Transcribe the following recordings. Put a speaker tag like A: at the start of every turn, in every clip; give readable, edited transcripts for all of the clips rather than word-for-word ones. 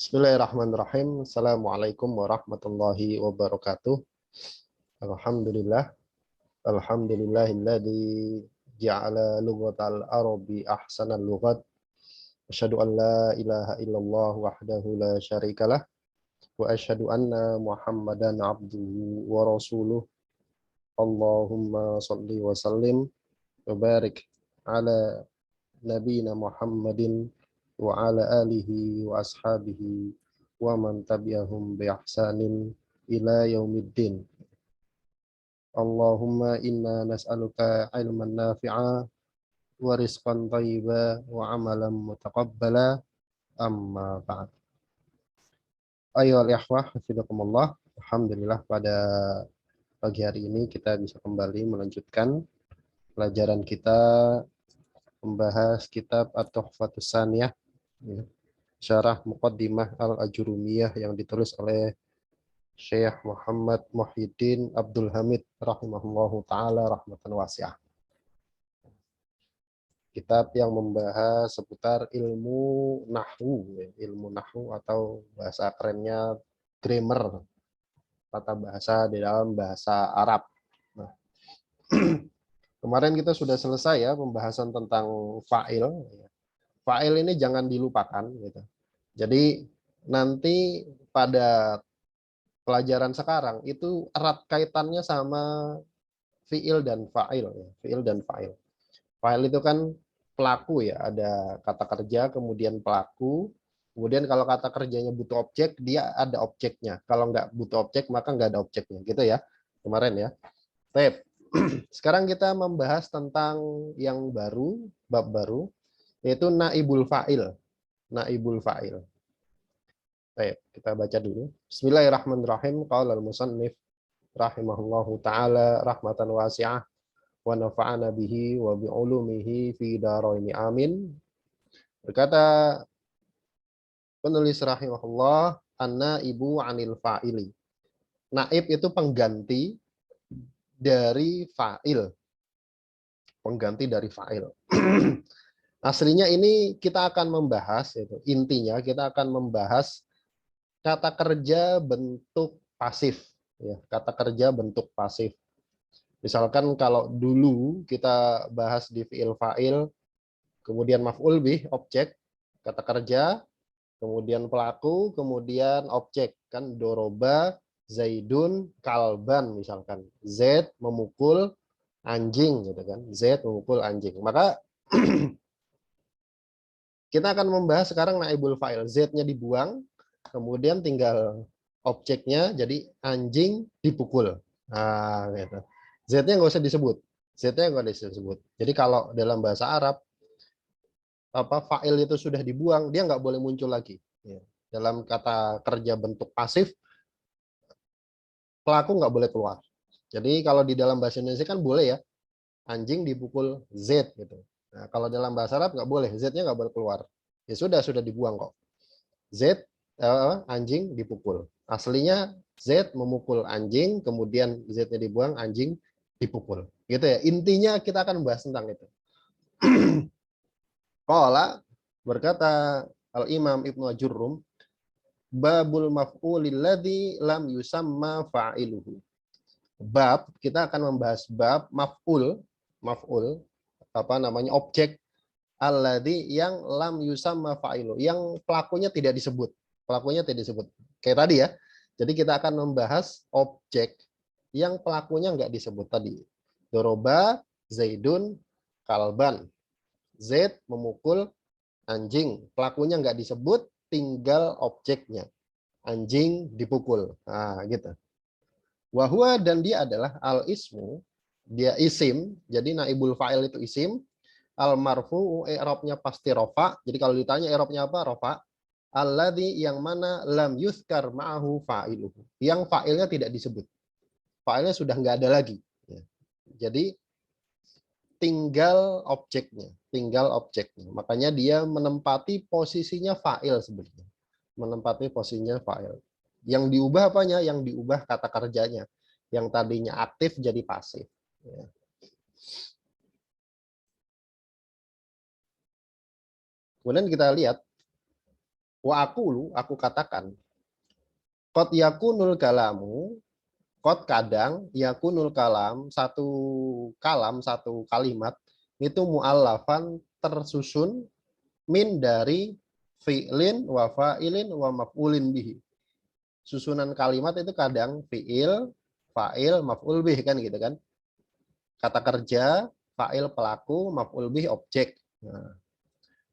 A: Bismillahirrahmanirrahim. Assalamualaikum warahmatullahi wabarakatuh. Alhamdulillah. Alhamdulillahilladzi ja'ala lughatal arabi ahsanal lughat. Asyhadu an la ilaha illallah wahdahu la syarikalah. Wa asyhadu anna Muhammadan abduhu wa rasuluh. Allahumma shalli wa sallim wa barik ala nabiyina Muhammadin wa ala alihi wa ashabihi wa man tabi'ahum bi ihsanin ila yaumiddin. Allahumma inna nas'aluka ilman nafi'a wa rizqan thayyiba wa amalan mutaqabbala, amma ba'd. Ayyuhal ikhwah hafizakumullah. Alhamdulillah pada pagi hari ini kita bisa kembali melanjutkan pelajaran kita membahas kitab At-Tuhfatus Tsaniyah, syarah Muqaddimah Al-Ajurumiyah yang ditulis oleh Syekh Muhammad Muhyiddin Abdul Hamid rahimahullahu taala rahmatan wasi'ah. Kitab yang membahas seputar ilmu nahwu atau bahasa kerennya grammar, tata bahasa di dalam bahasa Arab. Nah, kemarin kita sudah selesai ya pembahasan tentang fa'il. Fa'il ini jangan dilupakan gitu. Jadi nanti pada pelajaran sekarang itu erat kaitannya sama fi'il dan fa'il ya. Fi'il dan fa'il. Fa'il itu kan pelaku ya, ada kata kerja kemudian pelaku. Kemudian kalau kata kerjanya butuh objek, dia ada objeknya. Kalau nggak butuh objek, maka nggak ada objeknya. Gitu ya, kemarin ya. Baik. Sekarang kita membahas tentang yang baru, bab baru, yaitu naibul fa'il. Naibul fa'il. Baik, kita baca dulu. Bismillahirrahmanirrahim. Qala al-musannif rahimahullahu taala rahmatan wasi'ah wa nafa'ana bihi wa bi ulumihi fi daraini amin. Berkata penulis rahimahullah, an-naibu 'anil fa'ili. Naib itu pengganti dari fa'il. Pengganti dari fa'il. Aslinya ini kita akan membahas, itu intinya kita akan membahas kata kerja bentuk pasif. Ya, kata kerja bentuk pasif. Misalkan kalau dulu kita bahas di fi'il fa'il, kemudian maf'ul bih, objek, kata kerja, kemudian pelaku, kemudian objek. Kan doroba, zaidun, kalban misalkan. Z memukul anjing gitu kan. Z memukul anjing. Maka kita akan membahas sekarang naibul fa'il. Z-nya dibuang, kemudian tinggal objeknya jadi anjing dipukul. Nah, gitu. Z-nya nggak usah disebut. Z-nya nggak usah disebut. Jadi kalau dalam bahasa Arab, fa'il itu sudah dibuang, dia nggak boleh muncul lagi. Ya. Dalam kata kerja bentuk pasif, pelaku nggak boleh keluar. Jadi kalau di dalam bahasa Indonesia kan boleh ya, anjing dipukul Z gitu. Nah, kalau dalam bahasa Arab nggak boleh, Z-nya nggak boleh keluar. Ya sudah dibuang kok. Z, anjing dipukul. Aslinya Z memukul anjing, kemudian Z-nya dibuang, anjing dipukul. Gitu ya. Intinya kita akan membahas tentang itu. Qala berkata Al-Imam Ibnu Ajurrum, babul maf'ulil ladzi lam yusamma fa'iluhu. Bab, kita akan membahas bab maf'ul objek alladzi yang lam yusamma fa'ilu, yang pelakunya tidak disebut. Pelakunya tidak disebut. Kayak tadi ya. Jadi kita akan membahas objek yang pelakunya nggak disebut tadi. Doroba, zaidun, kalban. Z memukul anjing. Pelakunya nggak disebut, tinggal objeknya. Anjing dipukul. Nah, gitu. Wahwa, dan dia adalah al-ismu, dia isim, jadi naibul fa'il itu isim. Al-marfu, i'rabnya pasti rofa. Jadi kalau ditanya i'rabnya apa? Rofa. Alladzi, yang mana lam yuzkar ma'ahu fa'iluhu, yang fa'ilnya tidak disebut. Fa'ilnya sudah nggak ada lagi. Jadi tinggal objeknya. Makanya dia menempati posisinya fa'il sebenarnya. Menempati posisinya fa'il. Yang diubah apanya? Yang diubah kata kerjanya. Yang tadinya aktif jadi pasif. Ya. Kemudian kita lihat Wa aku katakan. Qad yakunul kalamu, qad kadang yakunul kalam, satu kalimat itu mu'allafan tersusun min dari fi'lin wa fa'ilin wa maf'ulin bihi. Susunan kalimat itu kadang fi'il, fa'il, maf'ul bih kan gitu kan. Kata kerja, fa'il pelaku, maf'ul bih objek. Nah,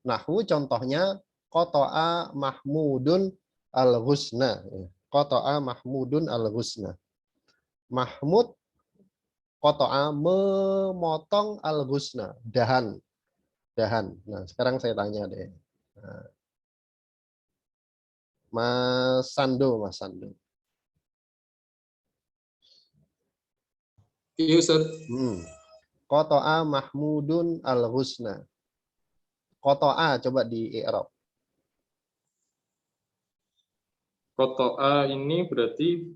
A: nahwu contohnya qata'a Mahmudun al-ghusna. Qata'a Mahmudun al-ghusna. Mahmud qata'a memotong al-ghusna, dahan. Nah, sekarang saya tanya deh. Nah, Mas Sando.
B: Iya Ustaz.
A: Qata'a Mahmudun al-ghusna. Qata'a coba di i'rab.
B: Qata'a ini berarti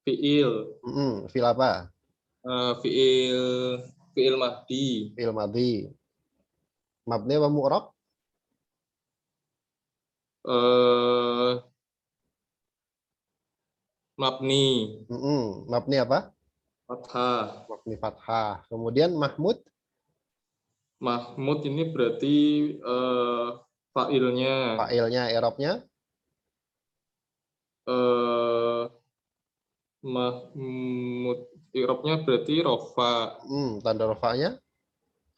B: fiil.
A: Fi'il apa?
B: Fiil mahdi.
A: Fi'il madhi. Mabni apa mu'rab?
B: Mabni.
A: Mabni apa?
B: Fathah.
A: Mabni fathah. Kemudian Mahmud.
B: Mahmud ini berarti fa'ilnya.
A: Fa'ilnya, i'rabnya.
B: Mahmud i'rabnya berarti rofa.
A: Tanda rofa'nya?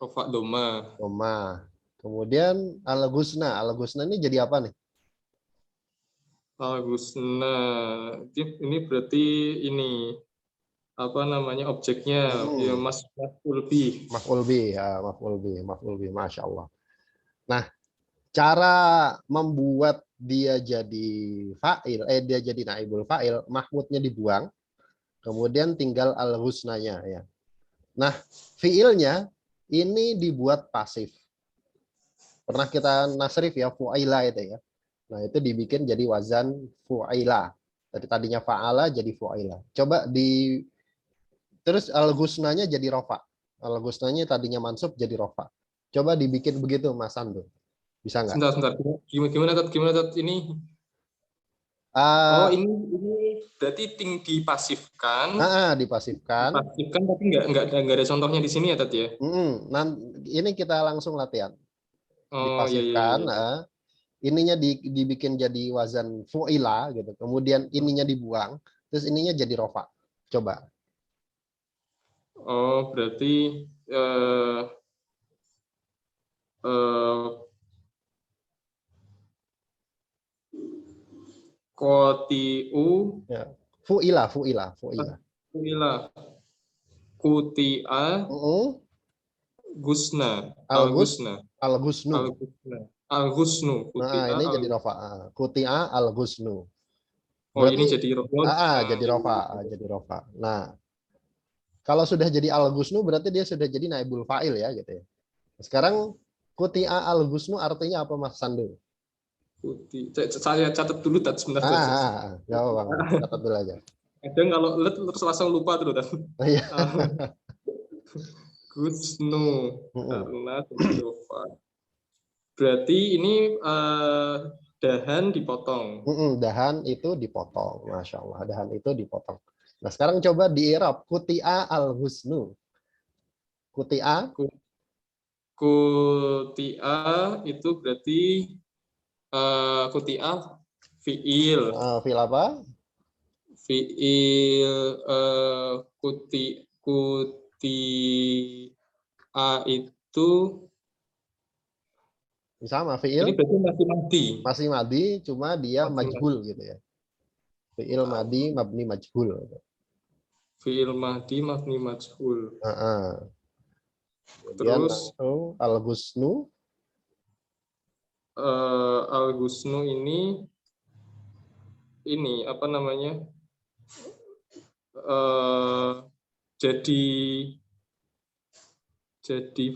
B: Rofa doma.
A: Doma. Kemudian al-ghusna. Al-ghusna ini jadi apa nih?
B: Al-ghusna ini berarti ini apa namanya objeknya ya maf'ul bih.
A: Maf'ul bih, ya, maf'ul bih, Masya Allah. Nah, cara membuat dia jadi fa'il, dia jadi naibul fa'il, mahmudnya dibuang, kemudian tinggal al-husnanya ya. Nah, fiilnya ini dibuat pasif. Pernah kita nasrif ya, fu'aila itu ya. Nah, itu dibikin jadi wazan fu'aila. Dari tadinya fa'ala jadi fu'aila. Coba terus al-husnanya jadi rofa. Al-husnanya tadinya mansub jadi rofa. Coba dibikin begitu Mas Sando. Bisa nggak?
B: Sebentar. Gimana Tat? Ini ini berarti dipasifkan.
A: Dipasifkan.
B: Dipasifkan tapi nggak ada contohnya di sini ya Tat ya.
A: Ini kita langsung latihan. Dipasifkan.
B: Iya.
A: Ininya dibikin jadi wazan fu'ila gitu. Kemudian ininya dibuang, terus ininya jadi rofa. Coba.
B: Berarti kotiu
A: Ya. Fu'ila.
B: Kutia Gusna.
A: Al-ghusnu. Nah, ini jadi rofa. Kutia al-ghusnu.
B: Ini jadi rofa.
A: Jadi rofa. Nah, kalau sudah jadi al-ghusnu berarti dia sudah jadi naibul fa'il ya gitu ya. Sekarang kutia al-ghusnu artinya apa Mas Sando?
B: Saya catat dulu Tat sebentar.
A: Enggak apa-apa, catat dulu aja.
B: Kadang kalau terus langsung lupa tuh Tat.
A: Iya.
B: Gusnu karena rofa. Berarti ini dahan dipotong.
A: Dahan itu dipotong, Masya Allah. Dahan itu dipotong. Nah, sekarang coba di i'rab kutia al-husnu. Kutia
B: itu berarti kutia fiil.
A: Fiil apa?
B: Fiil kutia itu
A: sama fiil.
B: Ini berarti masih madi.
A: Masih madi, cuma dia majhul gitu ya. Fiil madi mabni majhul.
B: Fiil madi mabni majhul.
A: Terus al-ghusnu.
B: Al-ghusnu ini apa namanya? Jadi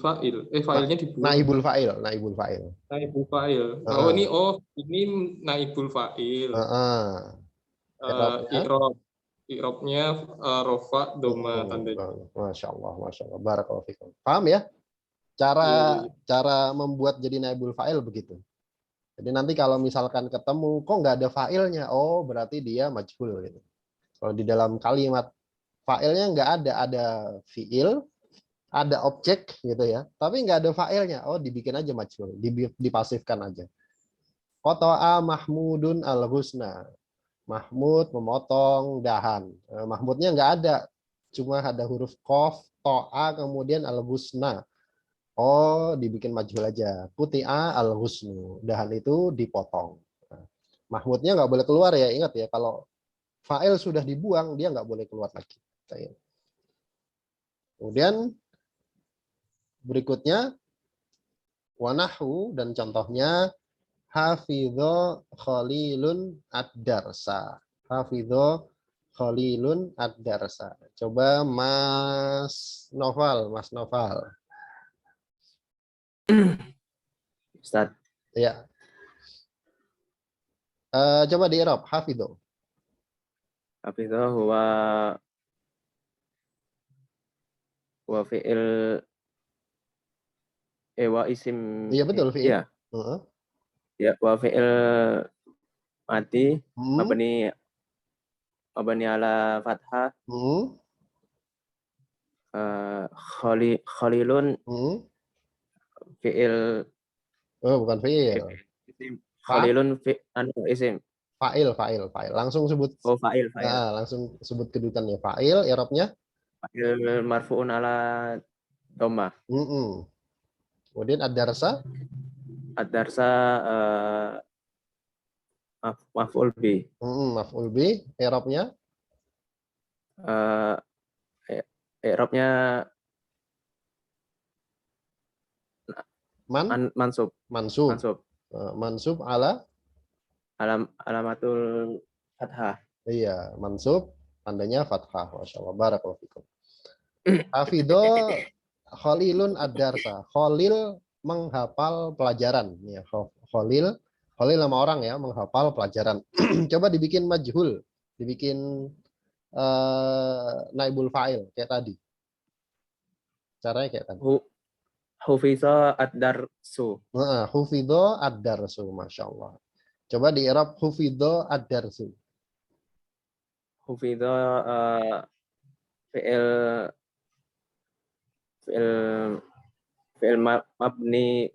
B: fa'il. Fa'ilnya dibuang.
A: Naibul fa'il.
B: Ini naibul fa'il. I'rabnya rofa doma tandanya.
A: Masya Allah. Barakallahu fikum. Paham ya? Cara membuat jadi naibul fa'il begitu. Jadi nanti kalau misalkan ketemu kok nggak ada fa'ilnya, oh berarti dia majhul gitu. Kalau di dalam kalimat fa'ilnya nggak ada fi'il, ada objek gitu ya, tapi nggak ada fa'ilnya, oh dibikin aja majhul, dipasifkan aja. Qata'a Mahmudun al-husna. Mahmud memotong dahan. Mahmudnya nggak ada, cuma ada huruf qaf, to'a, kemudian al-husna. Oh, dibikin majhul aja. Quti'a al-husnu. Dahan itu dipotong. Mahmudnya nggak boleh keluar ya, ingat ya, kalau fa'il sudah dibuang, dia nggak boleh keluar lagi. Kemudian berikutnya, wanahu, dan contohnya, hafidho khalilun ad-darsa. Hafidho khalilun ad-darsa. Coba Mas Noval.
C: Ustaz.
A: Ya. Coba di Arab, hafidho.
C: Hafidho huwa fi'il wa isim.
A: Iya betul, fi'il.
C: Ya. Ya, wa fi'il mati mabni ala fathah. Khalilun fi'il.
A: Oh, bukan fi'il.
C: Khalilun isim.
A: Fa'il. Langsung sebut.
C: Oh, fa'il.
A: Nah, langsung sebut kedudukannya. Fa'il, i'rabnya?
C: Fa'il marfu'un ala dhammah.
A: Kemudian ad-darsa?
C: Ad-darsa maf'ul bi.
A: Maf'ul bi, i'rabnya?
C: I'rabnya
A: mansub. Mansub ala?
C: Alamatul fathah.
A: Iya, mansub, tandanya fathah. Masya Allah, barakallahu fikum. Hafidho Khalilun ad-darsa. Khalil menghafal pelajaran. Ya, Khalil nama orang ya, menghafal pelajaran. Coba dibikin majhul, dibikin naibul fa'il kayak tadi. Caranya kayak tadi.
C: Hufidho ad-darsu.
A: Hufidho ad-darsu, Masya Allah. Coba di i'rab hufidho ad-darsu.
C: Hufidho fi'il mabni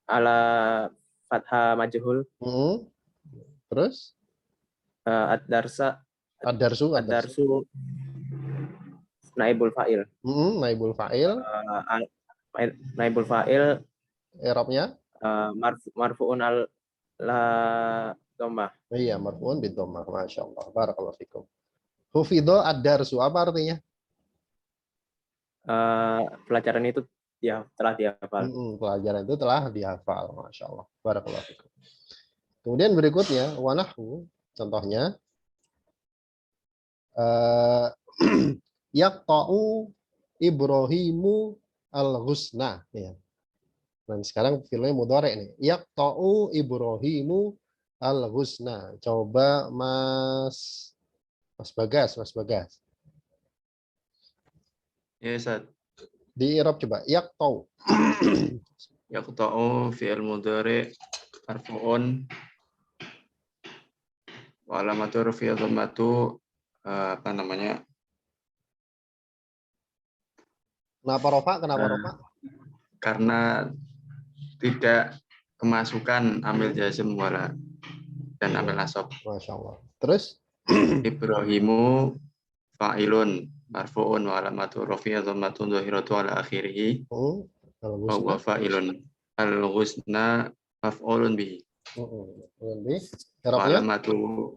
C: ala fathah majhul.
A: Terus?
C: Ad-darsu naibul fa'il.
A: Naibul fa'il.
C: Naibul fa'il.
A: I'rabnya?
C: Marfu'un ala dhammah.
A: Iya, marfu'un bid dhammah. Masya Allah. Barakallahu fikum. Hufidho ad-darsu. Apa artinya?
C: Pelajaran itu telah dihafal.
A: Pelajaran itu telah dihafal. Masya Allah. Barakallahu fikum. Kemudian berikutnya, wanahu. Contohnya. Yaqta'u Ibrahimu al-husna. Ya. Dan sekarang filmnya mudhari nih. Yaqta'u Ibrahimu al-husna. Coba Mas Bagas.
D: Ya, Ustaz.
A: Di i'rab coba. Yaqta'u.
D: Yaqta'u fi'il mudhari marfu'un wa alamatu rafi'i dhammatu apa namanya?
A: Kenapa rofa?
D: Karena tidak kemasukan amil jazm wala dan amil nasab.
A: Masya Allah. Terus?
D: Ibrahimu fa'ilun marfu'un wa alamatu rafi'i dhammatun dhahiratu ala akhirih. Wa fa'ilun. Al-husna maf'ulun bihi. Wa alamatu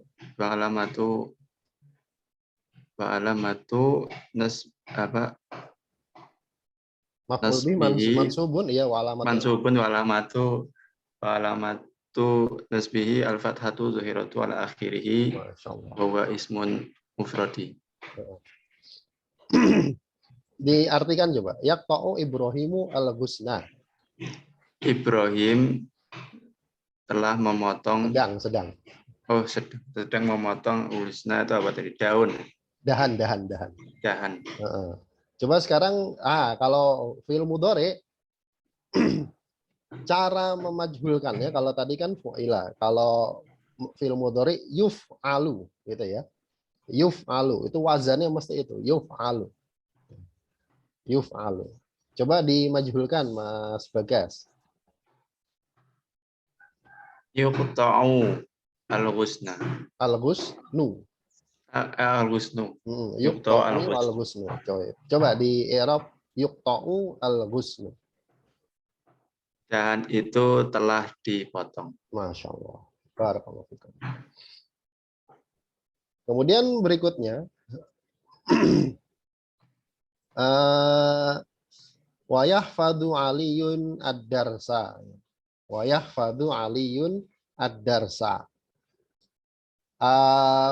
A: mansubun ya
D: mansubun wa alamatu nasbihi al-fathatu zahiratu ala akhirih wa huwa ismun mufradi.
A: Diartikan coba. Yaqta'u Ibrahimu al-husna.
D: Ibrahim telah memotong
A: sedang.
D: Oh, sedang memotong husna itu apa tadi? Daun.
A: Dahan. Coba sekarang kalau fi'il mudhari cara memajhulkannya, kalau tadi kan fu'ila, kalau fi'il mudhari yuf'alu gitu ya. Yuf'alu itu wazannya mesti itu, yuf'alu. Yuf'alu. Coba dimajhulkan Mas Bagas.
D: Yuqta'u al-ghusna.
A: Al-ghusnu.
D: Al-ghusnu.
A: Yuqta'u
D: al-ghusnu.
A: al-ghusnu. Coba di i'rab yuqta'u al-ghusnu.
D: Dan itu telah dipotong.
A: Masya Allah. Barakallahu fikum. Kemudian berikutnya wa yahfadhu aliyun ad-darsa. Wa yahfadhu aliyun ad-darsa.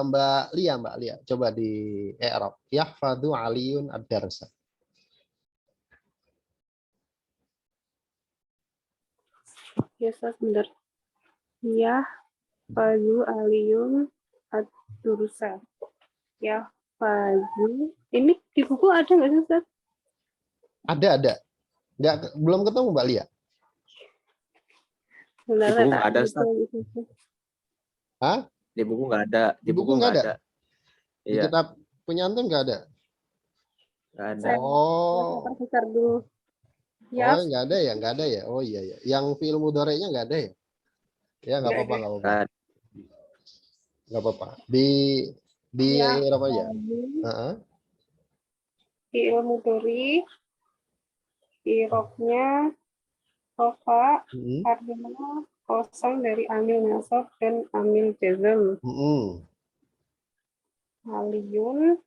A: Mbak Lia, coba di i'rab. Yahfadhu aliyun ad-darsa.
E: Ya, sebentar. Ya, Fadu Aliyun Ad-Dursa. Ya, Fadu. Ini di buku ada nggak sih, Ustaz?
A: Ada. Belum ketemu Mbak Lia?
E: Sebentar,
C: Di buku nggak ada, Ustaz.
A: Hah?
C: Di buku nggak ada. Di buku
A: nggak
C: nggak
A: ada?
C: ada.
A: Di
C: Iya,
A: kitab punya antum nggak ada?
C: nggak ada.
A: Oh.
E: Besar dulu. Ya,
A: Oh, nggak ada ya. Oh iya ya. Yang fi'il mudhari'nya nggak ada ya? Ya nggak apa-apa, nggak apa-apa. Nggak apa-apa. Di
E: ya,
A: i'rab aja.
E: Fi'il mudhari, i'rabnya rofa karena kosong dari amil nasab dan amil jazm. Aliyun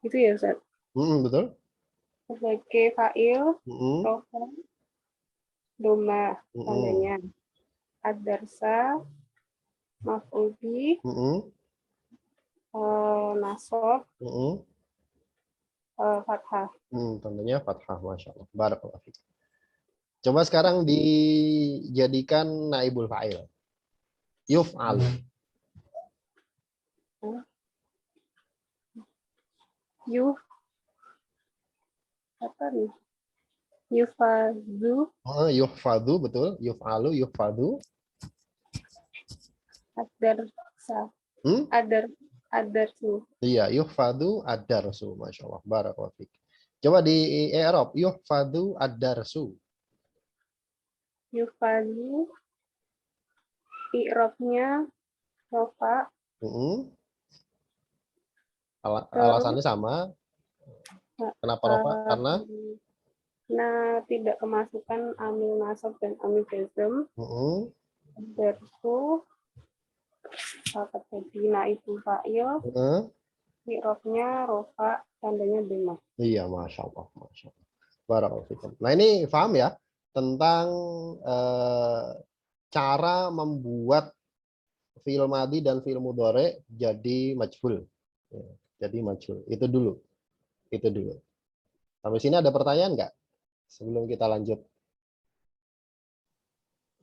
E: itu ya, Ustaz.
A: Betul.
E: Sebagai fa'il, rofa, doma, tandanya. Ad-darsa, maf'ul bih, nasab, fathah.
A: Tandanya fathah, Masya Allah. Barakallahu fiik. Coba sekarang dijadikan naibul fa'il. Yuf'al.
E: Apa nih? Yufadu,
A: Yuhfadu, betul. Yuf'alu, yufadu.
E: ad-darsa. Ad-darsu.
A: Iya, yuhfadu ad-darsu. Masya Allah. Barakallahu fiik. Coba di i'rab. Yuhfadu ad-darsu.
E: Yufadu, i'rabnya rofa.
A: Alasannya sama. Kenapa rofa? Karena
E: tidak kemasukan amil nasab dan amil jazm. Darsu akan jadi naibul fa'il. I'rabnya rofa, tandanya doma.
A: Iya, Masya Allah. Masya Allah. Barakallahu fikum. Nah, ini paham ya tentang cara membuat fi'il madhi dan fi'il mudhari jadi majhul. Jadi majhul. Itu dulu. Sampai sini ada pertanyaan nggak? Sebelum kita lanjut.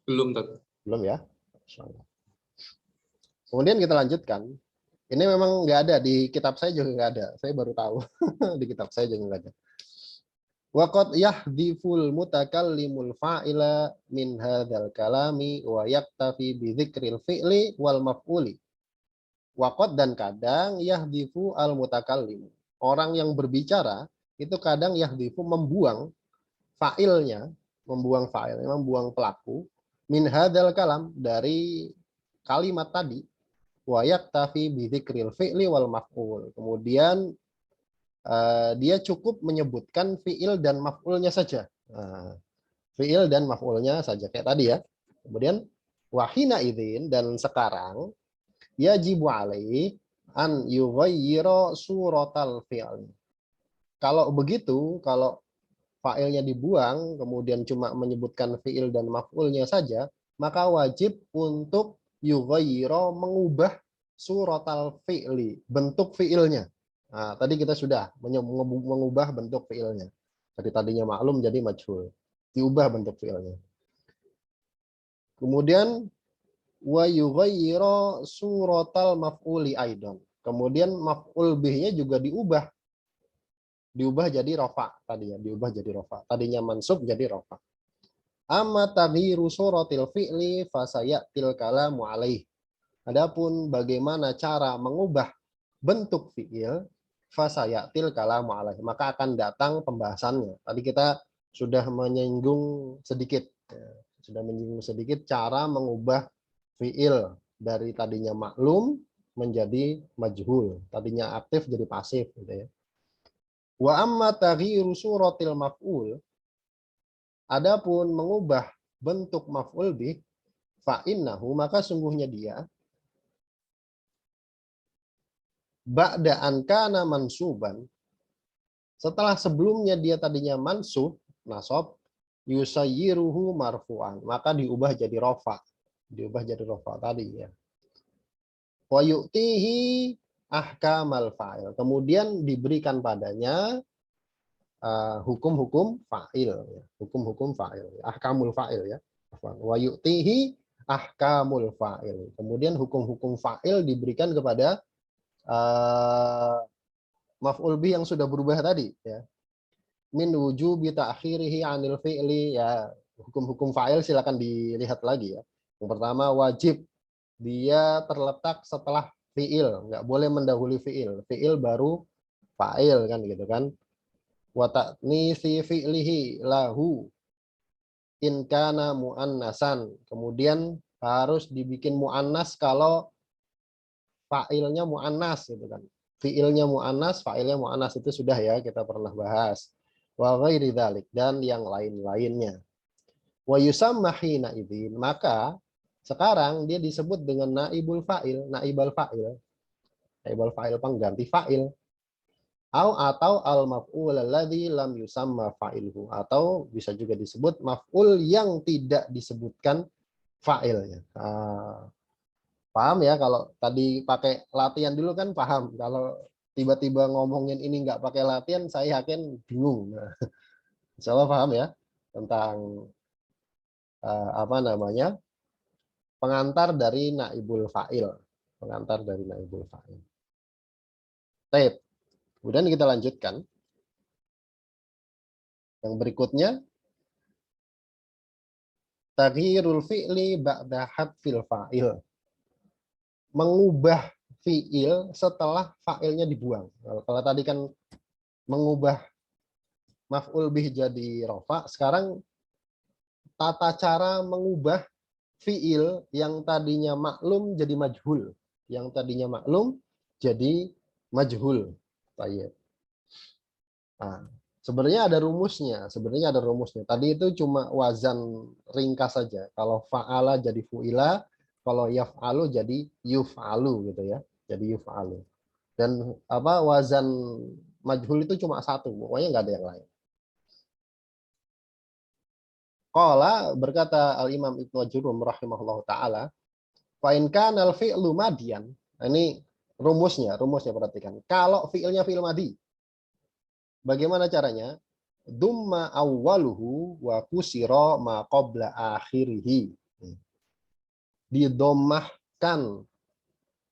B: Belum, Tat.
A: Belum ya? Kemudian kita lanjutkan. Ini memang nggak ada di kitab saya juga nggak ada. Saya baru tahu di kitab saya juga nggak ada. Waqad yahdhiful mutakallimul fa'ila min hadzal kalami wa yaktafi bi dzikril fi'li wal maf'uli. Waqad, dan kadang yahdhifu al mutakallim. Orang yang berbicara itu kadang yahdhifu membuang fa'ilnya, membuang pelaku min hadzal kalam, dari kalimat tadi, wa yaktafi bi dzikril fi'li wal maf'ul. Kemudian dia cukup menyebutkan fi'il dan maf'ulnya saja. Fi'il dan maf'ulnya saja kayak tadi ya. Kemudian wahina idzin, dan sekarang yajibu alaihi an yughayyira suratal fi'l. Kalau begitu, kalau fa'ilnya dibuang, kemudian cuma menyebutkan fi'il dan maf'ulnya saja, maka wajib untuk yughayyira, mengubah suratal fi'li, bentuk fi'ilnya. Nah, tadi kita sudah mengubah bentuk fi'ilnya. Jadi tadinya maklum jadi majhul. Diubah bentuk fi'ilnya. Kemudian wa yughayyira suratal maf'uli aidan. Kemudian maf'ul bihnya juga diubah. Diubah jadi rofa tadi ya, diubah jadi rofa. Tadinya mansub jadi rofa. Amma taghyiru suratil fi'li fasayatil kalamu alaih. Adapun bagaimana cara mengubah bentuk fi'il, fasayatil kalamu alaih, maka akan datang pembahasannya. Tadi kita sudah menyinggung sedikit, cara mengubah fi'il dari tadinya maklum menjadi majhul, tadinya aktif jadi pasif, gitu ya. Wa amma taghyiru suratil maf'ul, adapun mengubah bentuk maf'ul bih, fa innahu, maka sungguhnya dia ba'da an kana mansuban, setelah sebelumnya dia tadinya mansub, nasab, yusayyiruhu marfu'an, maka diubah jadi rofa, tadi ya. Wa yu'tihi ahkamal fa'il, kemudian diberikan padanya hukum-hukum fa'il, hukum-hukum fa'il, ahkamul fa'il ya. Wa yu'tihi ahkamul fa'il, kemudian hukum-hukum fa'il diberikan kepada maf'ul bih yang sudah berubah tadi ya. Min wujubi ta'khirihi 'anil fi'li, ya, hukum-hukum fa'il silakan dilihat lagi ya. Yang pertama, wajib dia terletak setelah fi'il, nggak boleh mendahului fi'il. Fi'il baru fa'il kan gitu kan. Wa ta'nisi fi'lihi lahu in kana muannasan. Kemudian harus dibikin muannas kalau fa'ilnya muannas gitu kan. Fi'ilnya muannas, fa'ilnya muannas, itu sudah ya kita pernah bahas. Wa ghairi dzalik, dan yang lain-lainnya. Wa yusamma hina idzin, maka sekarang dia disebut dengan naibul fa'il, naibal fa'il. Naibal fa'il pengganti fa'il. Atau al maf'ul alladzi lam yusamma fa'ilhu, atau bisa juga disebut maf'ul yang tidak disebutkan fa'ilnya. Paham ya, kalau tadi pakai latihan dulu kan paham. Kalau tiba-tiba ngomongin ini nggak pakai latihan, saya yakin bingung. Nah, insya Allah paham ya tentang apa namanya, pengantar dari naibul fa'il, pengantar dari naibul fa'il. Baik, kemudian kita lanjutkan. Yang berikutnya, taghyirul fi'li ba'da hadfil fa'il, mengubah fi'il setelah fa'ilnya dibuang. Kalau tadi kan mengubah maf'ul bih jadi rofa, sekarang tata cara mengubah fi'il yang tadinya maklum jadi majhul, yang tadinya maklum jadi majhul. Baik. Nah, sebenarnya ada rumusnya, Tadi itu cuma wazan ringkas saja. Kalau fa'ala jadi fu'ila, kalau yaf'alu jadi yuf'alu gitu ya. Jadi yuf'alu. Dan apa, wazan majhul itu cuma satu, pokoknya nggak ada yang lain. Qala, berkata Al-Imam Ibnu Ajurrum rahimahullahu taala, fa in kana al-fi'lu madiyan. Nah, ini rumusnya perhatikan. Kalau fi'ilnya fi'il madi, bagaimana caranya? Dumma awwaluhu wa kusira ma qabla akhirih. Didomahkan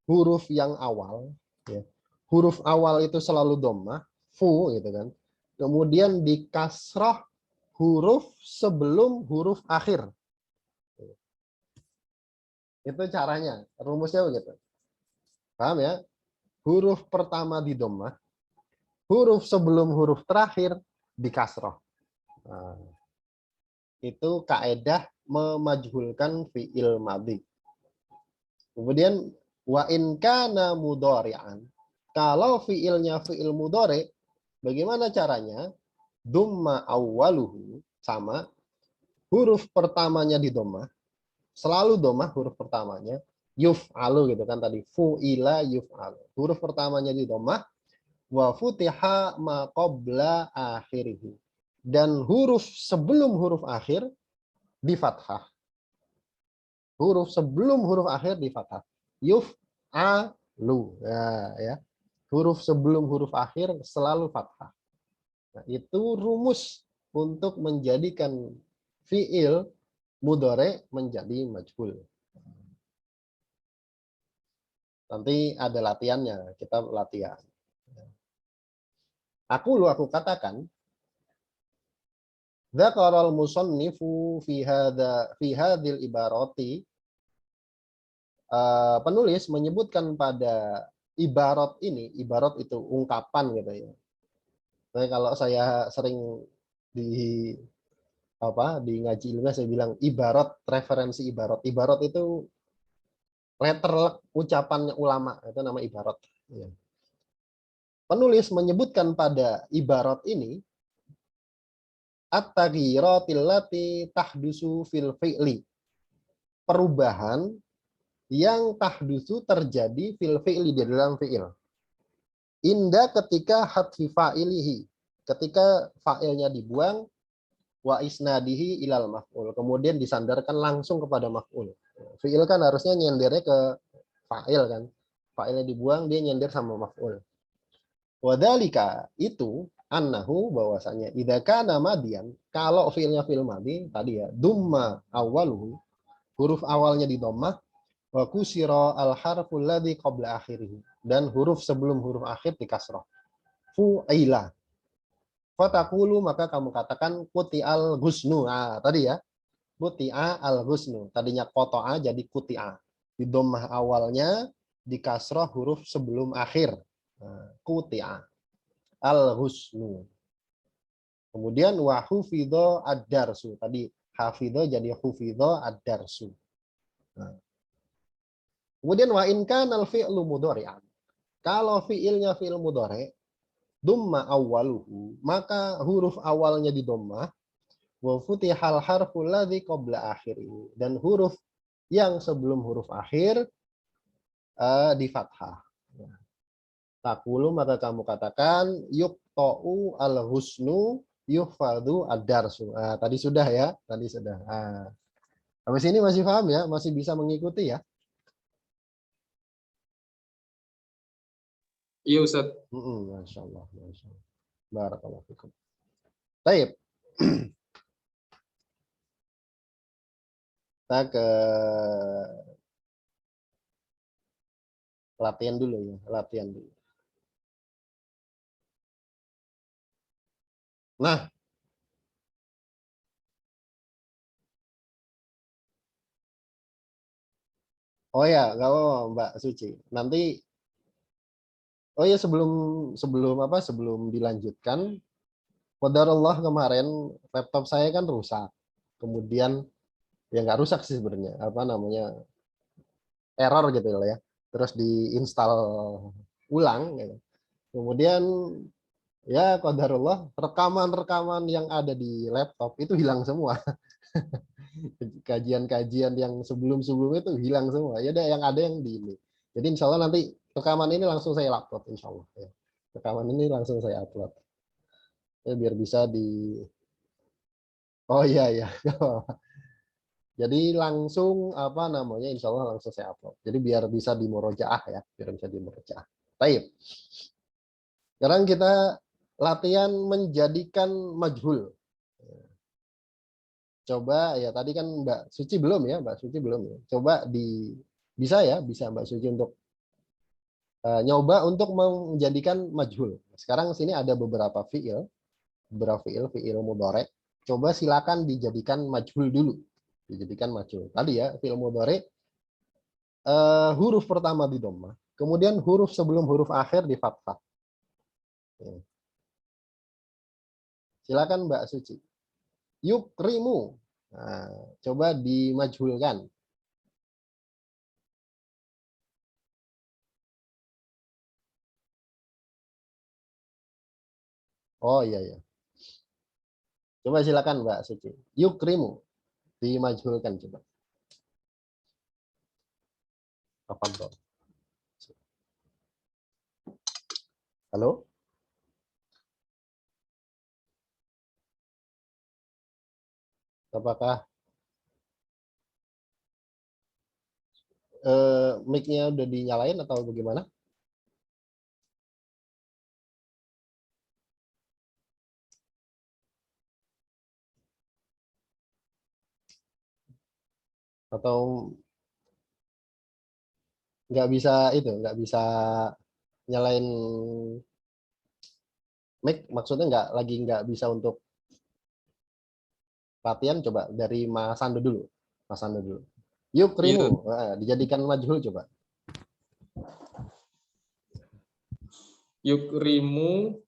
A: huruf yang awal, ya. Huruf awal itu selalu domah, fu gitu kan. Kemudian dikasrah huruf sebelum huruf akhir. Itu caranya, rumusnya begitu. Paham ya? Huruf pertama di domah, huruf sebelum huruf terakhir dikasrah. Nah, itu kaedah memajhulkan fi'il madhi. Kemudian wa in kana mudhari'an, kalau fi'ilnya fi'il mudhari, bagaimana caranya? Dumma awwaluhu, sama, huruf pertamanya di domah, selalu domah huruf pertamanya, yuf'alu gitu kan tadi, fu'ila yuf'alu. Huruf pertamanya di domah, wa futiha ma qabla akhirih. Dan huruf sebelum huruf akhir di fathah. Huruf sebelum huruf akhir di fathah. Yuf'alu. Ya. Huruf sebelum huruf akhir selalu fathah. Nah, itu rumus untuk menjadikan fi'il mudhari menjadi majhul. Nanti ada latihannya, kita latihan. Aku katakan, Dzakaral musannifu fi hadhil ibarati, penulis menyebutkan pada ibarat ini, ibarat itu ungkapan gitu ya. Nah, kalau saya sering di di ngaji ilmiah saya bilang ibarat, referensi ibarat. Ibarat itu letter ucapannya ulama, itu nama ibarat. Ya. Penulis menyebutkan pada ibarat ini at-taghyiratil lati tahdusu fil fi'li. Perubahan yang tahdusu terjadi fil fi'li, di dalam fi'il. Inda ketika hadfi fa'ilihi, ketika fa'ilnya dibuang, wa isnadihi ilal maf'ul, kemudian disandarkan langsung kepada maf'ul. Fi'il kan harusnya nyendernya ke fa'il kan. Fa'ilnya dibuang, dia nyender sama maf'ul. Wadhalika itu annahu, bahwasanya idza kana madian, kalau fi'ilnya fi'il madi tadi ya, dumma awwaluhu, huruf awalnya di dhammah, wa kusira al harful ladzi qabla akhirih, dan huruf sebelum huruf akhir di kasrah. Fu'ila. Fataqulu, maka kamu katakan quti'al ghusnu. Ah, tadi ya. Quti'a al ghusnu. Tadinya qata'a jadi quti'a. Di dhammah awalnya, di kasrah huruf sebelum akhir. Nah, quti'a al ghusnu. Kemudian wa hufidho ad-darsu. Tadi hafidho jadi hufidho ad-darsu. Nah. Kemudian wa in kana al-fi'lu mudhari'an. Kalau fi'ilnya fi'il mudhari', dumma awwaluhu, maka huruf awalnya di dhammah, wa futihal harful ladzi qabla akhirih, dan huruf yang sebelum huruf akhir di fathah. Taqulu, maka kamu katakan yuqta'u al-husnu yuhfadhu ad-darsu. Tadi sudah ya, tadi sudah. Habis ini masih paham ya, masih bisa mengikuti ya?
B: Iya Ustaz.
A: Masya Allah, Masya Allah. Barakallahu fikum. Baik. Kita ke latihan dulu ya, latihan dulu. Nah, oh ya, kalau Mbak Suci, nanti, oh ya sebelum dilanjutkan, qadarullah kemarin laptop saya kan rusak. Kemudian ya nggak rusak sih sebenarnya, error gitu ya. Terus diinstal ulang gitu. Kemudian ya qadarullah rekaman-rekaman yang ada di laptop itu hilang semua. Kajian-kajian yang sebelum-sebelumnya itu hilang semua. Ya yang ada yang di ini. Jadi insya Allah nanti rekaman ini langsung saya upload insya Allah. Ya. Rekaman ini langsung saya upload. Ya, biar bisa di. Oh iya ya. Jadi langsung insya Allah langsung saya upload. Jadi biar bisa di murojaah ya, biar bisa di murojaah. Baik. Sekarang kita latihan menjadikan majhul. Coba ya, tadi kan Mbak Suci belum ya, Coba bisa ya, bisa Mbak Suci untuk nyoba untuk menjadikan majhul. Sekarang sini ada beberapa fiil mudhari'. Coba silakan dijadikan majhul dulu. Dijadikan majhul. Tadi ya, fiil mudhari' huruf pertama di dhammah, kemudian huruf sebelum huruf akhir di fathah. Silakan Mbak Suci. Yukrimu. Nah, coba dimajhulkan. Oh iya ya. Coba silakan Mbak Suci. Yukrimu. Dimajhulkan coba. Tafadhol. Halo? Apakah mic-nya udah dinyalain atau bagaimana? Atau nggak bisa nyalain mic, maksudnya nggak bisa untuk Latihan coba dari Mas Ando dulu. Mas Ando dulu. Yukrimu, dijadikan majhul coba.
B: Yukrimu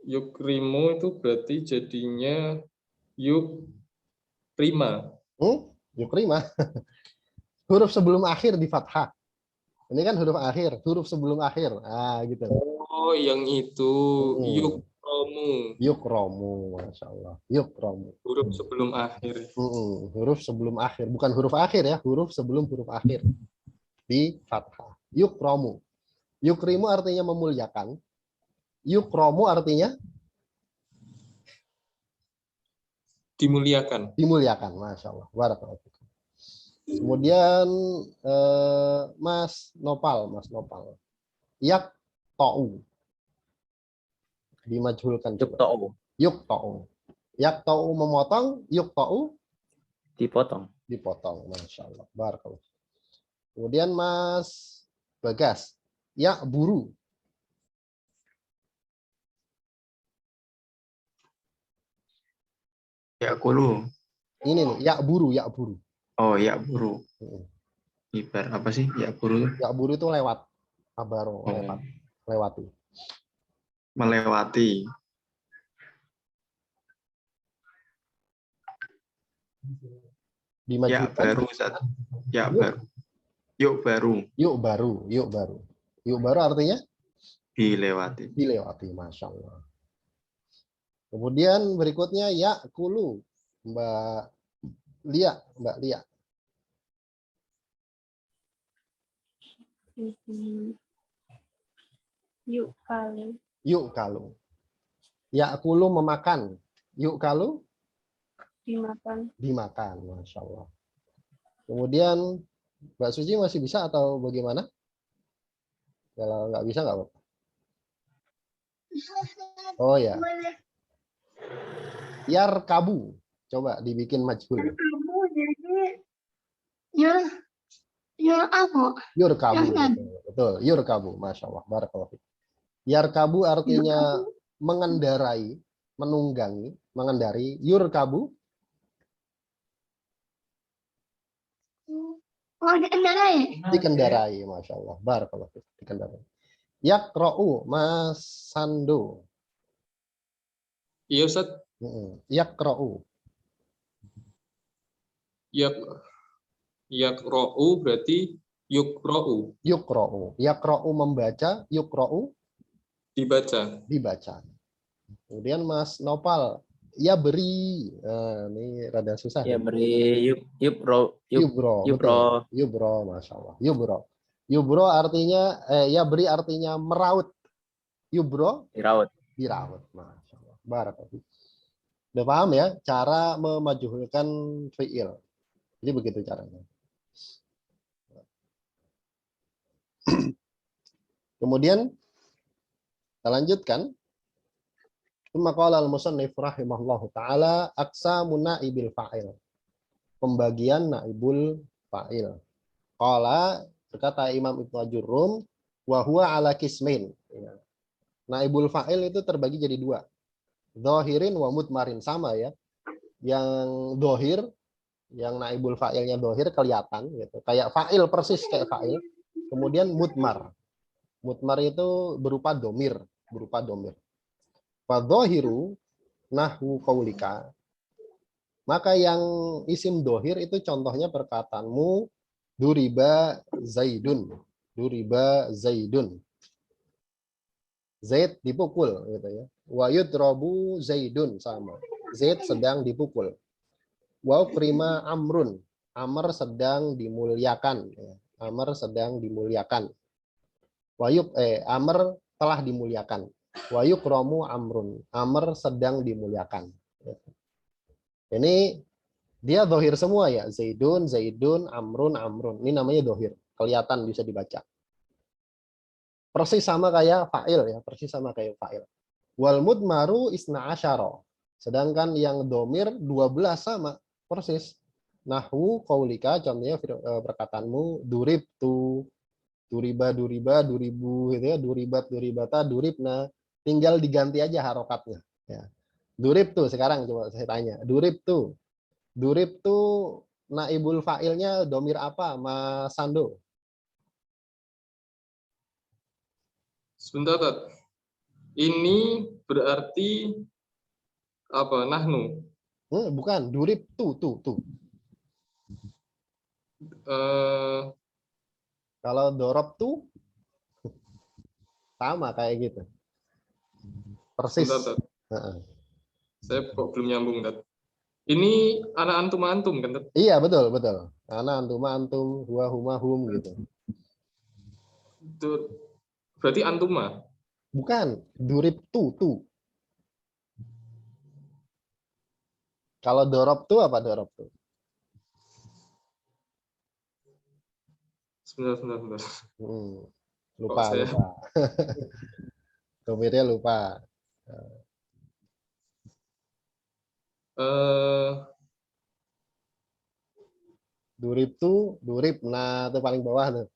B: yukrimu itu berarti jadinya yukrima.
A: Yukrima. Huruf sebelum akhir di fathah. Ini kan huruf akhir, huruf sebelum akhir. Gitu.
B: Oh, yang itu yukromu.
A: Yukromu, Masya Allah. Yukromu.
B: Huruf sebelum akhir.
A: Huruf sebelum akhir, bukan huruf akhir ya, huruf sebelum huruf akhir di fathah. Yukromu. Yukrimu artinya memuliakan. Yukromu artinya
B: Dimuliakan.
A: Dimuliakan, Masya Allah. Barakallahu fikum. Kemudian Mas Nopal. Yak ta'u. Dimajhulkan.
C: Yuk ta'u.
A: Yuk ta'u. Yak ta'u memotong, yuk ta'u
C: Dipotong.
A: dipotong. Masya Allah. Barakallahu. Kemudian Mas Bagas. Yak buru.
D: Yakulu.
A: Ini nih, yak buru.
D: Oh, yakburu. Ibar apa sih yakburu?
A: Yakburu itu lewat. Abaro,
D: Oh.
A: lewati.
D: Melewati. Ya
A: Dimajukan.
D: baru, Ustaz. Ya baru. Yuk baru.
A: Yuk baru. Yuk baru artinya
D: Dilewati.
A: dilewati, Masya Allah. Kemudian berikutnya ya kulu. Mbak Lia. Yuk kalu. Ya kulu memakan. Yuk kalu dimakan, Masya Allah. Kemudian Mbak Suci masih bisa atau bagaimana? Kalau nggak bisa nggak apa-apa. Oh ya. Yarkabu. Coba dibikin majhul. Yurkabu. Betul. Yurkabu. Masya Allah. Barakallahu. Yarkabu artinya mengendarai, menunggangi, mengendari. Yurkabu. Dikendarai. Masya Allah. Barakallahu. Dikendarai. Yakra'u. Mas Sando.
B: Iya, Ustaz.
A: Yakra'u.
B: Yakro'u berarti yukro'u.
A: Yakra'u membaca. Yukra'u dibaca. Kemudian Mas Nopal. Ya beri. Ini rada susah.
C: Ya beri yubro.
A: Yubro, Masya Allah. Yubro artinya ya beri artinya meraut. Yubro
C: Diraut.
A: Masya Allah. Barakallahu. Udah paham ya cara memajuhkan fi'il. Jadi begitu caranya. Kemudian kita lanjutkan. Maqala al-musannif rahimahullahu taala aqsamu naibil fa'il. Pembagian naibul fa'il. Qala berkata Imam Ibnu Ajurrum wa huwa ala qismain. Naibul fa'il itu terbagi jadi dua. Dhahirin wa mudmarin, sama ya. Yang dhahir, yang naibul fa'ilnya dhahir kelihatan gitu. Kayak fa'il, persis kayak fa'il. Kemudian mudmar. Mudmar itu berupa domir. Fadhahiru nahwu qaulika. Maka yang isim dohir itu contohnya perkataanmu duriba zaidun. Zaid dipukul gitu ya. Wa yudrabu zaidun, sama. Zaid sedang dipukul. Wa ukrima amrun. Amr sedang dimuliakan ya. Amr telah dimuliakan. Wa yukramu amrun. Amr sedang dimuliakan. Ini dia dohir semua ya. Zaidun, amrun. Ini namanya dohir. Kelihatan, bisa dibaca. Persis sama kayak fa'il ya. Wal mudmaru isna asyara. Sedangkan yang domir 12 sama. Persis. Nahwu qaulika, contohnya perkataanmu duribtu. Duriba, duribu gitu ya. Duribat, duribata, duribna. tinggal diganti aja harokatnya. Ya. Durib tuh sekarang coba saya tanya. Durib tuh naibul fa'ilnya domir apa, Mas Sando?
B: Sebentar, Tat. Ini berarti apa? Nahnu.
A: Bukan, durib tuh.
B: Eh,
A: Kalau dorob tuh sama kayak gitu. Persis.
B: sebentar, Tat.
A: Heeh.
B: Saya kok belum nyambung, Tat. Ini anak antum kan, Tat?
A: Iya, betul. Ana antum, huwa huma hum gitu.
B: Berarti antuma.
A: Bukan, durib tuh. Kalau dorob tuh apa dorob tuh?
B: Sebentar.
A: Lupa.
B: saya
A: Domirnya lupa.
B: eh
A: Durib. Nah, itu paling bawah tuh.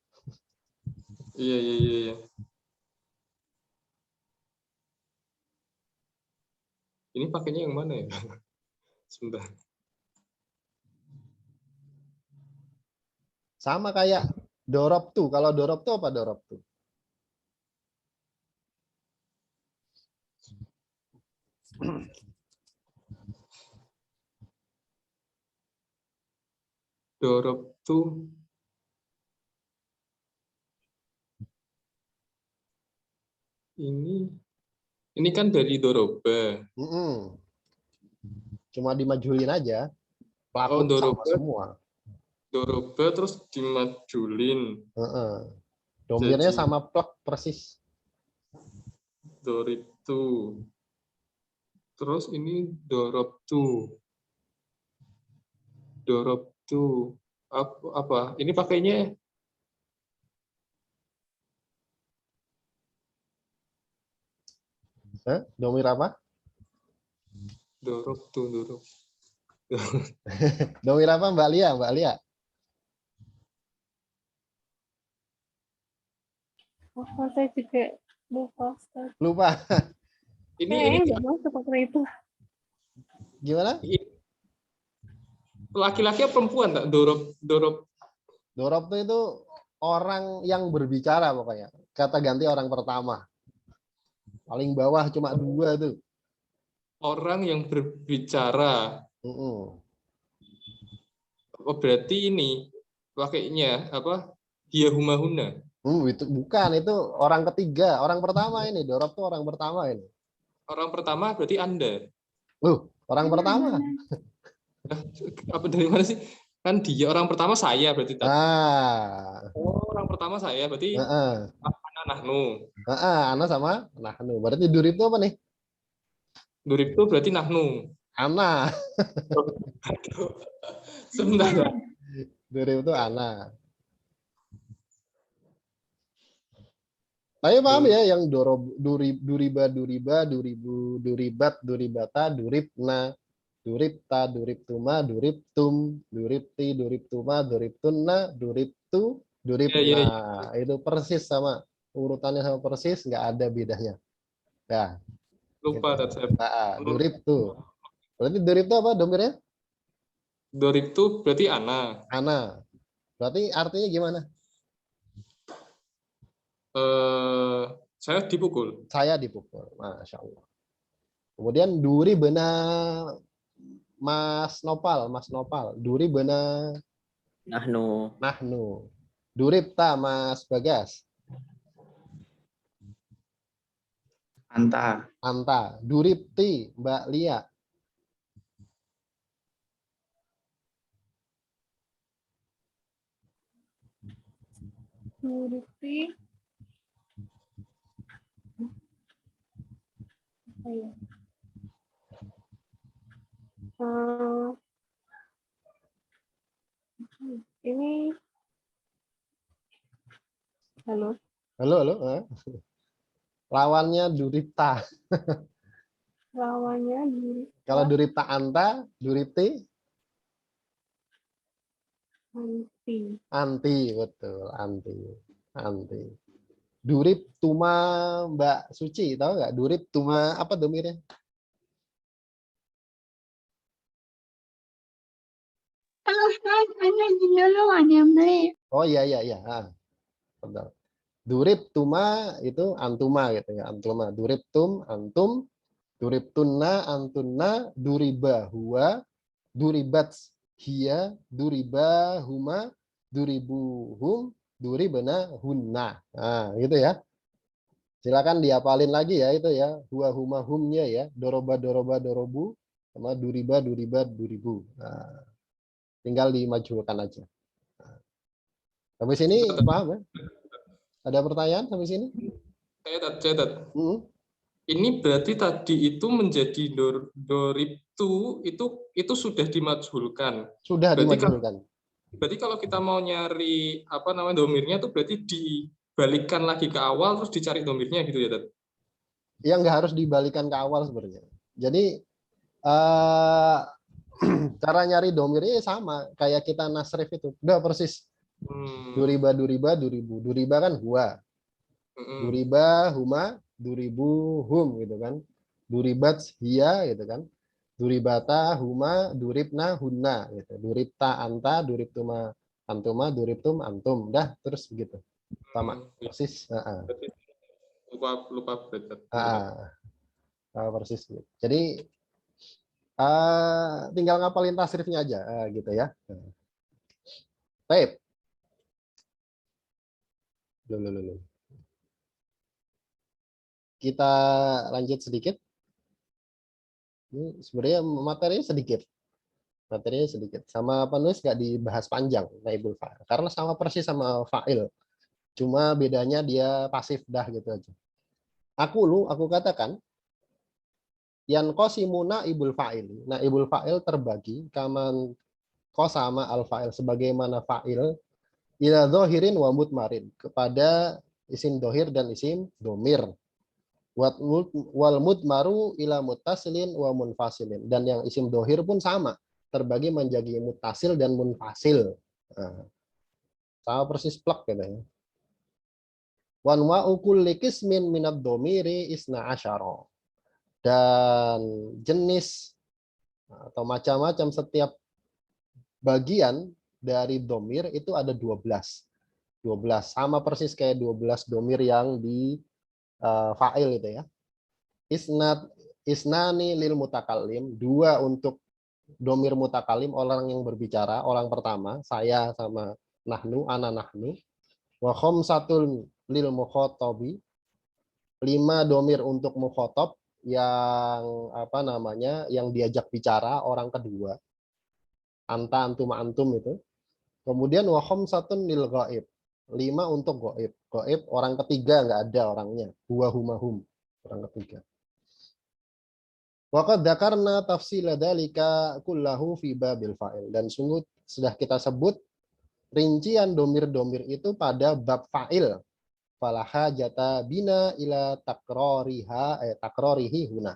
B: iya. Ini pakainya yang mana ya? Sebentar.
A: Sama kayak dorob tuh. Kalau dorob tuh apa dorob tuh?
B: Dorob tuh ini kan dari doroba.
A: Cuma dimajulin aja.
B: Oh,
A: Pelaku sama semua.
B: Doroba terus dimajulin.
A: Domirnya
B: Jadi,
A: sama plek persis.
B: dorib tuh. Terus ini dorob tuh. Apa? Ini pakainya
A: Domir apa?
B: dorob.
A: Domir apa Mbak Lia?
E: Oh, saya juga lupa, Ustaz.
A: Lupa.
B: ini
E: Nggak masuk seperti itu.
A: Gimana?
B: laki-laki apa perempuan, tak? Dorob.
A: Dorob itu orang yang berbicara pokoknya. Kata ganti orang pertama. Paling bawah cuma 2 tuh.
B: Orang yang berbicara.
A: Mm-mm.
B: Oh, berarti ini pakainya apa? Dia humahuna.
A: Itu bukan, itu orang ketiga, orang pertama ini. Dorob tuh orang pertama ini.
B: Orang pertama berarti Anda.
A: Orang pertama.
B: Apa dari mana sih? Kan dia orang pertama saya berarti. Oh, orang pertama saya berarti ana nahnu.
A: Ana sama nahnu. Berarti durib itu apa nih?
B: Durib itu berarti nahnu.
A: Ana.
B: Sebentar.
A: Durib itu ana. Tapi paham ya yang duriba, duribu, duribat, duribata, duribna, duribta, duribtuma, duribtum, duribti, duribtuma, duribtunna, duribtu, duribna.
B: Ya.
A: Itu persis sama urutannya sama persis, nggak ada bedanya. Ya.
B: Lupa
A: Gitu.
B: saya.
A: Durib tuh. Berarti durib itu apa domirnya?
B: Durib itu berarti ana.
A: Ana. Berarti artinya gimana?
B: Saya dipukul.
A: Saya dipukul. Masya Allah. Kemudian duri benar Mas Nopal. Duri benar Nahnu. Duripta Mas Bagas. Anta. Duripti Mbak Lia.
E: Duripti. Ini halo.
A: Lawannya Duripta.
E: Lawannya Duripta.
A: Kalau Duripta Anta, Duripti
E: Anti.
A: Anti, betul, anti. Durib tuma Mbak Suci, tahu nggak? Durib tuma apa domirnya? Oh iya iya iya. Betul. Durib tuma itu antuma gitu ya, antuma. Durib tum antum, durib tunna antunna, duriba huwa, duribat hiya, duriba huma, duribuhum, duribna hunna. Nah, gitu ya. Silakan diapalin lagi ya itu ya, huwa huma humnya ya, doroba doroba dorobu, sama duriba duriba duribu. Nah, tinggal dimajulkan aja. Nah, sampai sini paham ya? Ada pertanyaan sampai sini?
B: Catat. Ini berarti tadi itu menjadi doriptu itu sudah dimajhulkan.
A: Sudah dimajhulkan.
B: Berarti kalau kita mau nyari apa namanya domirnya itu berarti dibalikkan lagi ke awal terus dicari domirnya gitu ya, Tat?
A: Ya nggak harus dibalikan ke awal sebenarnya. Jadi cara nyari domirnya sama kayak kita nasrif itu. Udah persis. Duriba duriba duribu. Duriba kan huwa. Duriba huma duribu hum gitu kan. Duribat hiya gitu kan. Duribata huma duribna hunna gitu. Duribta anta duribtuma antuma duribtum antum. Dah terus begitu. Sama persis.
B: Lupa betul.
A: Persis gitu. Jadi tinggal ngapalin tasrifnya aja gitu ya. Baik. Kita lanjut sedikit. Ini sebenarnya materinya sedikit. Sama penulis nggak dibahas panjang naibul fa'il. Karena sama persis sama fa'il. Cuma bedanya dia pasif dah gitu aja. Aku katakan yan qasimuna naibul fa'il. Naibul fa'il terbagi kaman qasama al fa'il sebagaimana fa'il ila dhahirin wa mudmarin kepada isim dohir dan isim domir. Wal mudmaru ila muttasilin wa munfasilin, dan yang isim dohir pun sama terbagi menjadi muttasil dan munfasil. Nah, sama persis plek gitu ya. Wan wa kulli qismin minad domiri isna asyara, dan jenis atau macam-macam setiap bagian dari domir itu ada 12 sama persis kayak 12 domir yang di fa'il itu ya. Isnani lil mutakallim, 2 untuk domir mutakalim, orang yang berbicara, orang pertama, saya sama nahnu, ana nahnu. Wa khamsatul lil mukhatabi, 5 domir untuk mukhatab yang apa namanya, yang diajak bicara, orang kedua. Anta antum antum itu. Kemudian wa khamsatun lil ghaib, 5 untuk goib. Goib orang ketiga nggak ada orangnya. Huwa humahum, orang ketiga. Waqad dzakarna tafsila dzalika kullahu fi babil fa'il, dan sungguh sudah kita sebut rincian domir-domir itu pada bab fa'il. Falaha jata bina ila takrorihi huna.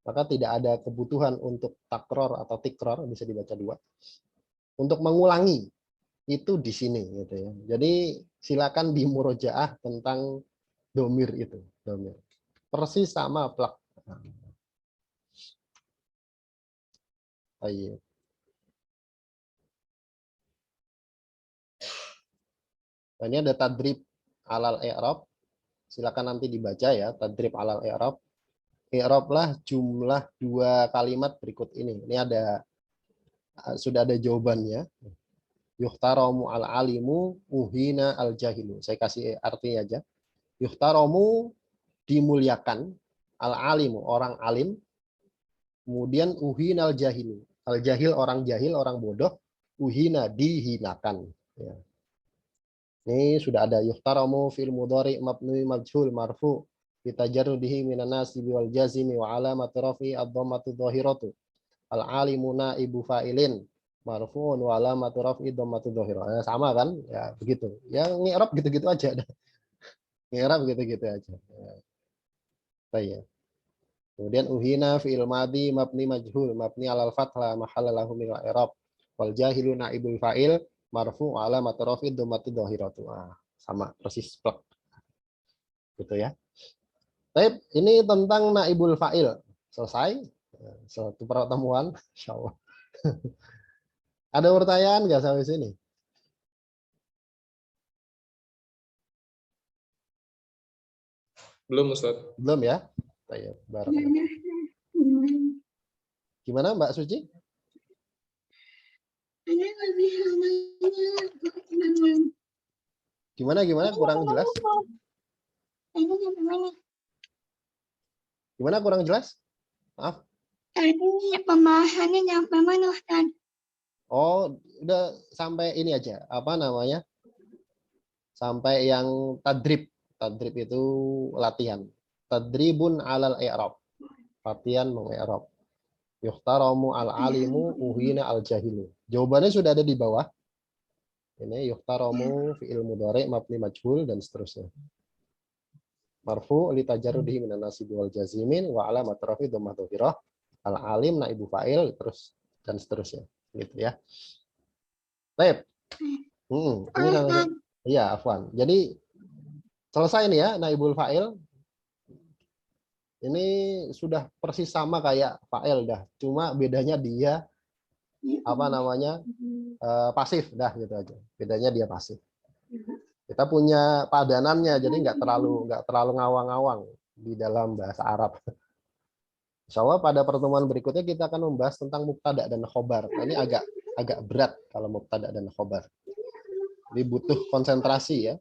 A: Maka tidak ada kebutuhan untuk takror atau tikror, bisa dibaca 2. Untuk mengulangi itu di sini gitu ya. Jadi silakan di murojaah tentang domir itu, domir. Persis sama plak. Ayo. Nah, ini ada tadrib alal i'rab. Silakan nanti dibaca ya, tadrib alal i'rab. I'rablah jumlah 2 kalimat berikut ini. Ini ada sudah ada jawabannya. Yuhtaramu al-alimu uhina al-jahilu. Saya kasih artinya aja. Yuhtaramu dimuliakan, al-alimu orang alim, kemudian uhina al-jahilu. Al-jahil orang jahil, orang bodoh, uhina dihinakan. Ya. Ini sudah ada yuhtaramu fil mudhari mabni majhul marfu bitajarrudihi minan nasibi wal jazimi wa alamatu rafi ad-dhammatu dhahiratu. Al-alimu naibu fa'ilin marfu'un wa alamatu raf'i dhammatu dhahirah. Sama kan? Ya, begitu. Yang ngi'rab gitu-gitu aja. Ngi'rab gitu-gitu aja. Ya. Kemudian uhina fi'il madhi mabni majhul mabni 'alal fath la mahalla lahu min al-i'rab. Wal jahilu naibul fa'il marfu' wa alamatu raf'i dhammatu dhahirah. Sama persis plek. gitu ya. Baik, ini tentang naibul fa'il. Selesai. Satu pertemuan, insyaallah. Ada pertanyaan nggak sampai sini?
B: Belum, Ustaz.
A: Belum ya? Baik, gimana Mbak Suci? Gimana kurang jelas? Gimana kurang jelas? Maaf.
F: Tadi pembahasannya sampai mana, Ustaz?
A: Oh, udah sampai ini aja. Apa namanya? Sampai yang tadrib. Tadrib itu latihan. Tadribun alal i'rab. Latihan mengi'rab. Yuhtaramu al-alimu uhina al-jahilu. Jawabannya sudah ada di bawah. Ini yuhtaramu fi'il mudhari' mabni majhul dan seterusnya. Marfu li tajarrudihi minan nasib wal jazimin wa alamat rafi dhammah dhahirah. Al-alim naibu fa'il terus dan seterusnya. Gitu ya. Baik. Ini namanya. Iya, afwan. Jadi selesai nih ya naibul fa'il. Ini sudah persis sama kayak fa'il dah. Cuma bedanya dia apa namanya? Pasif dah gitu aja. Bedanya dia pasif. Kita punya padanannya, jadi nggak terlalu ngawang-ngawang di dalam bahasa Arab. Insya Allah pada pertemuan berikutnya kita akan membahas tentang mubtada dan khobar. Nah, ini agak berat kalau mubtada dan khobar. Jadi butuh konsentrasi ya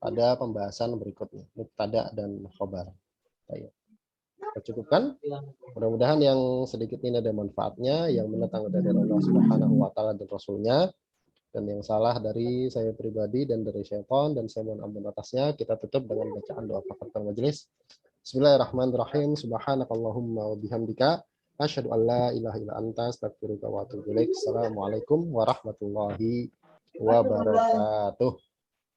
A: pada pembahasan berikutnya mubtada dan khobar. Baik. Kita cukupkan. Mudah-mudahan yang sedikit ini ada manfaatnya, yang mendatang dari Allah Subhanahu wa taala dan Rasulnya. Dan yang salah dari saya pribadi dan dari syaitan, dan saya mohon ampun atasnya. Kita tutup dengan bacaan doa kafaratul majelis. Bismillahirrahmanirrahim. Subhanakallahumma wa bihamdika asyhadu an la ilaha illa anta astaghfiruka wa atubu ilaik. Assalamualaikum warahmatullahi wabarakatuh.